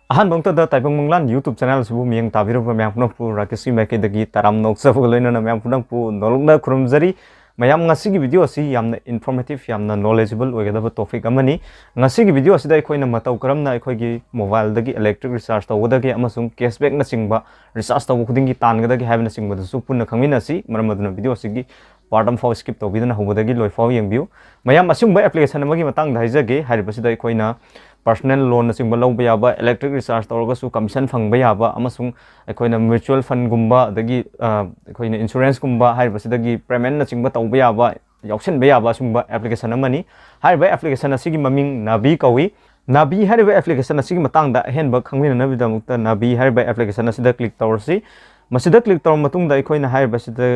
अहनबंगता ताइबंग मंगलान YouTube channel सुबु मियंग ताबिरो मैम पुनपु राकेश मैकेदगी ताराम नोक्सबु लोइना मैम पुनपु नोलुंगना खुरुमजरी मैम ngasi वीडियो असि यामना इन्फॉर्मेटिव यामना नॉलेजेबल ओइगदब टॉपिक अमनी ngasi वीडियो असि अखोइना मतौ करमना अखोइगी मोबाइल दगी इलेक्ट्रिक रिचार्ज तौगदगी अमसुंग कैशबैक न चिंगबा रिचार्ज तौब खुदिंगी तानगदगी हाबना चिंगबदसु पुन्ना खंगिनासि मरमदना वीडियो असिगी पार्ट फाउ स्किप तौबिदना होबदगी लोइफाउ यंगबिउ मैम असुंग एप्लीकेशन अमगी मतंग हाइजगे हारिबसिदा अखोइना पर्सनल लोन चिंब लौब याबा इलेक्ट्रिक रिचार्ज तौरगसु कमीशन फंगबा याबा अमसुंग अखोइना म्यूचुअल फंड गुम्बा दगी अखोइना इंश्योरेंस गुम्बा हारिबसिदगी पेमेंट न चिंब तौब याबा याउसनबा याबा सुंबा एप्लीकेशन अमनी हारिबा एप्लीकेशन असिगी ममिंग नावी कौई नावी हारिबा एप्लीकेशन असिगी मतंगदा अहेनबा खंगमिननबिदमुक्ता नावी हारिबा एप्लीकेशन असिदा क्लिक तौरसि मसिदा क्लिक तौर मतुंगदा अखोइना हारिबसिदा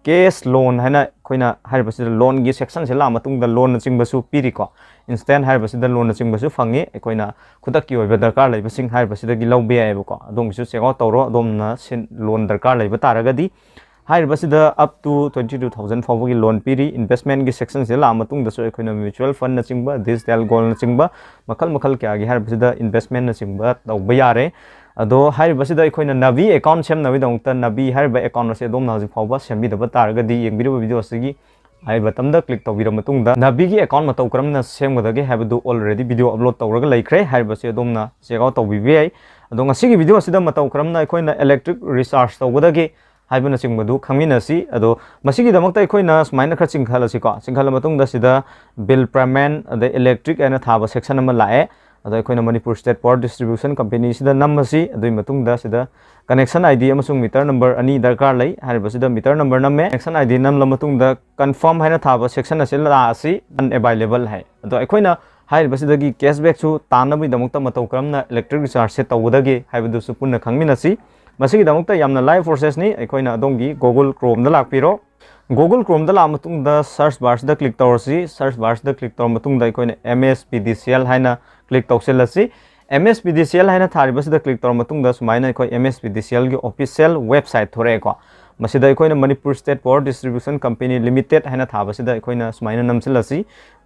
केस लोन है लोन की सेक्शन से लामतुंगदा लोन चिंबसु पीरिको इंस्टेंट हारिबसिदा लोन चिंबसु फंगे अखोइना खुदकी ओइबा दरकार लैबसिंग हारिबसिदगी लौबे यायबको अदोंगिसु चेकआउट तौरो अदोमना लोन दरकार लैबा तारगदी हारिबसिदा अप टू 22,000 फाउबगी लोन पीरी इन्वेस्टमेंट की सेक्शन से लामतुंगदसु अखोइना म्यूचुअल फंड न चिंबा डिजिटल गोल्ड न चिंबा मखल मखल क्यागी हारिबसिदा इन्वेस्टमेंट न चिंबा तौबा यारे अदो हारिबसिदा अखोइना नावी अकाउंट सेमनबिदमुक्ता नावी हारिबा अकाउंट असे दोमना हजि फाउबा सेमबिदबा तारगदी यंगबिरबा वीडियो असिगी हाइबा तमदा क्लिक तौबिरा मतुंगदा नावी की अकाउंट मतौ करमना सेमगदगे हाइबदु ऑलरेडी वीडियो अपलोड तौरगा लैख्रे हारिबसे दोमना चेकआउट तौबिबे याय अदो ngasiगी वीडियो असिदा मतौ करमना अखोइना इलेक्ट्रिक रिचार्ज तौबदगे हाइबना चिंगबदु खंगमिनसी अदो मसिगी दमक्ता अखोइना स्माइना खर चिंखालसिको चिंखाल मतुंगदा सिदा बिल पेमेंट अदे इलेक्ट्रिक एना थाबा सेक्शन अमा लाए अदो अखोइना Manipur state power distribution company सिदा नम्मसी अदुई मतुंगदा सिदा कनेक्शन आईडी अमसुंग मीटर नंबर अनि दरकार लै हारिबसिदा मीटर नंबर नम्मे कनेक्शन आईडी नमला मतुंगदा कंफर्म हैना थाबा सेक्शन असे लासी अनअवेलेबल है अदो अखोइना हारिबसिदगी कैशबैक सु तानबि दमक्ता मतौ करमना इलेक्ट्रिक रिचार्ज से तौगदगे हाइबदुसु पुन्ना खंगमिनसी मसिगी दमक्ता यामना लाइव प्रोसेस नि अखोइना अदोंगी गूगल क्रोम दा लाकपिरो गूगल क्रोम दा लामतुंगदा सर्च बार सिदा क्लिक तौरसी सर्च बार सिदा क्लिक तौर मतुंगदा अखोइना MSPDCL हाइना क्लिक तौसेलसी MSPDCL हाइना थारिबसिदा क्लिक तौर मतुंगदा सुमाइना अखोइ MSPDCL की ऑफिशियल वेबसाइट थोरेको मसिदा अखोइना Manipur state power distribution company limited हाइना थाबसिदा अखोइना सुमाइना नमसिलसी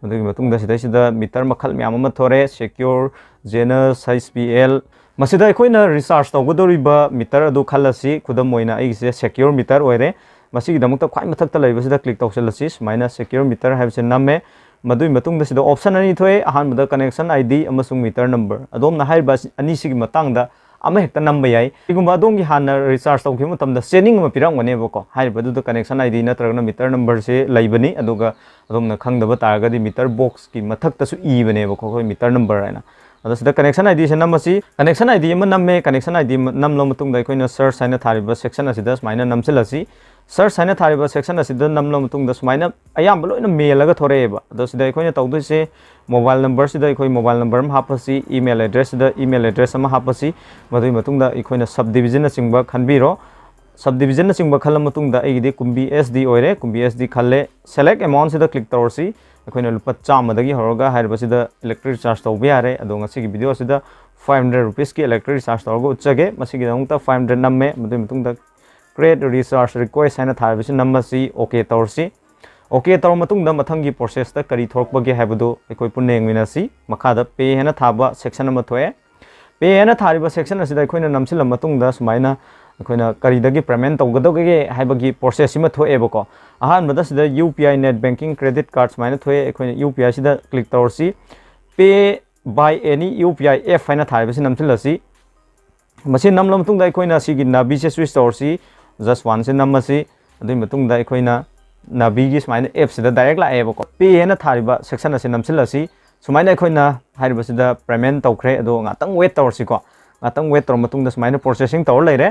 मदुगी मतुंगदा सिदा मीटर मखल म्याम अमा थोरे सिक्योर जेनस HPL मसिदा अखोइना रिचार्ज तौगदोरिबा मीटर अदु खलसी खुदम मोइना आइसे सिक्योर मीटर ओइरे मसिगी दमक्ता ख्वाइ मथक्ता लैबसिदा क्लिक तौसेलसी सुमाइना सिक्योर मीटर हाइबसे नम्मे मदुई मतुंगदा सिदा ऑप्शन अनि थोए अहानबदा कनेक्शन आईडी अमसुंग मीटर नंबर अदोमना हाइबा अनिसिगी मतंगदा अमा हेक्ता नंबर याय इगुंबा अदोंगी हाना रिचार्ज तौखि मतमदा सेनिंग अमा पिरंगनेबको हाइबदुदा कनेक्शन आईडी नत्रगना मीटर नंबर से लैबनी अदुगा अदोमना खंगदबा तारगदी मीटर बॉक्स की मथक्तसु ईबनेबको कोइ मीटर नंबर हैना अदो सिदा कनेक्शन आईडी से नमसी कनेक्शन आईडी अमा नम्मे कनेक्शन आईडी नमलो मतुंगदा अखोइना सर्च हाइना थारिबा सेक्शन असिदा स्माइना नमसिलसी सर्च हाइना थारिबा सेक्शन असिदा नमलो मतुंगदा स्माइना अयाम लोइना मेलगा थोरेबा अदो सिदा अखोइना तौदोइसे मोबाइल नंबर सिदा अखोइ मोबाइल नंबर अमा हापसी ईमेल एड्रेस सिदा ईमेल एड्रेस अमा हापसी मदुई मतुंगदा अखोइना सब डिविजन चिंगबा खनबिरो सब डिविजन चिंगबा खल मतुंगदा अइगिदि कुंबी SD ओइरे कुंबी SD खल्ले सेलेक्ट अमाउंट सिदा क्लिक तौरसी अखोइना लुपा 100 हरगा हारिबसिदा इलेक्ट्रिक चार्ज तौबा यारे अदो ngasiगी वीडियो सिदा 500 रुपीस की इलेक्ट्रिक चार्ज तौरगा उच्चगे मसिगी दमक्ता 500 नम्मे मदुई मतुंगदा क्रिएट रिचार्ज रिक्वेस्ट है थारबसी नम्बसी ओके तौरसी ओके तौर मतुंगदा मथंगी प्रोसेस ता करी थोरकबगे हाइबदो अखोइ पुन्ना येंगमिनसी मखादा पे हैना थाबा सेक्शन अमा थोए पे हैना थारिबा सेक्शन असिदा अखोइना नमसिल मतुंगदा सुमाइना अखोइना करीदगी पेमेंट तौगदोगे हाइबगी प्रोसेस सिमा थोएबको अहानबदा सिदा UPI net banking credit card सुमाइना थोए अखोइना UPI सिदा क्लिक तौरसी pay by any UPI app हैना थारिबसी नमसिलसी मसे नमला मतुंगदा अखोइना सिगी नावी से स्विच तौरसी जस्ट वन से नमसी अदुई मतुंगदा अखोइना नावी की सुमाइना ऐप सिदा डायरेक्ट लाएबको पे हैना थारिबा सेक्शन असे नमसिलसी सुमाइना अखोइना हारिबसिदा पेमेंट तौख्रे अदो गातंग वेट तौरसिको गातंग वेट तौर मतुंगदा सुमाइना प्रोसेसिंग तौर लैरे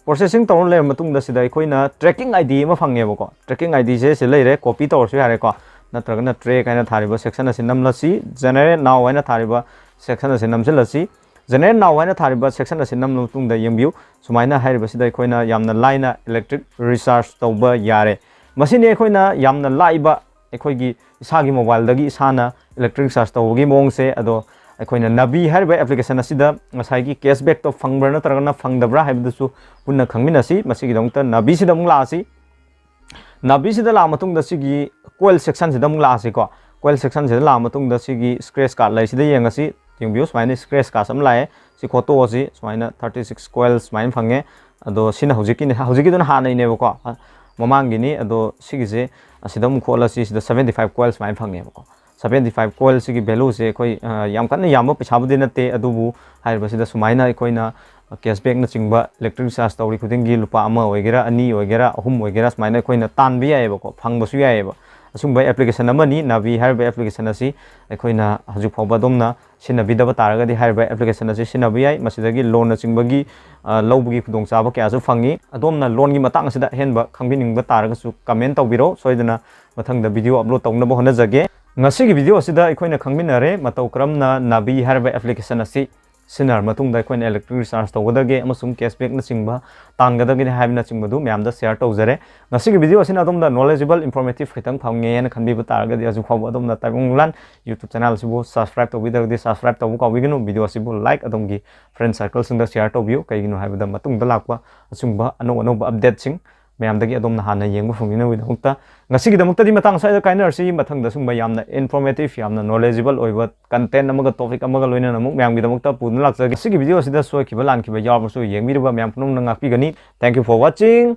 प्रोसेसिंग तौर लैर मतुंगदा सिदा अखोइना ट्रैकिंग आईडी अमा फंगेबको ट्रैकिंग आईडी से लैरे कॉपी तौरसु यारेको नत्रगना ट्रैक हैना थारिबा सेक्शन असे नमलसी जनरेट नाउ हैना थारिबा सेक्शन असे नमसिलसी जनरेट नाउ हैना थारिबा सेक्शन असे नमलो मतुंगदा यंबिउ सुमाइना हारिबसिदा अखोइना यामना लाइना इलेक्ट्रिक रिचार्ज तौबा यारे मसिने अखोइना यामना लाइबा अखोइगी इसागी मोबाइल दगी इसाना इलेक्ट्रिक चार्ज तौबगी मोंगसे अदो अखोइना नावी हारिबा एप्लीकेशन असिदा ngसाइगी कैशबैक तो फंगब्रा नत्रगना फंगदब्रा हाइबदुसु पुन्ना खंगमिनसी मसिगी दमक्ता नावी सिदा मुंग लासी नावी सिदा ला मतुंगदा सिगी कोइल सेक्शन सिदा मुंग लासी को कोइल सेक्शन सिदा ला मतुंगदा सिगी स्क्रैच कार्ड लाइसिदा येंगसी यंबिउ स्माइना स्क्रैच कार्ड सम लाए si koto si sumaina 36 coils main phange ado sina hojiki dona ha nei ne ko mamang gini ado sigise asidam khola si sida 75 coils main phange ko 75 coil sigi value se koi yam kan yam pa chabu dina te adubu hairba sida sumaina koina cashback na chingba electric charge tawri khudingi lupa ama oigera ani oigera ahum oigera sumaina koina tan bi yae ba ko phangba su yae ba asum bai application amani navi harba application asi koina haju phawba domna sina bidaba taraga di harba application asi sina bi yai masidagi loan na chingbagi lawbugi khudong chaba kya su phangi adomna loan gi matang asida henba khangbining ba taraga su comment tawbiro soidana mathangda video upload tawna bo hona jage ngasi video asida aikoina khangminare Matou karamna navi harba application asi sinar matungda aikoina electric charge tawgadage amasung cashback na chingba tanggadage haibna chingba myamda share tawjare ngasi video asina adomda knowledgeable informative khitang phange na khanbi ba targadi aju khaw adomna Taibang YouTube channel sibu subscribe tawbidagdi subscribe tawu kawiginu video sibu like adomgi friend circle singda share tawbiu kaiginu haibada matungda lakwa achungba anoba update sing mayamdagi adomna hana yengba phungina widamukta ngasi gidamukta di matang saida kainer si mathangda sungba yamna informative yamna knowledgeable oiba content amaga topic amaga loina namuk mayam gidamukta pudna lakjagi sigi video sida soi kiba lan kiba yawbasu yengmiruba mayam punung nangakpi gani thank you for watching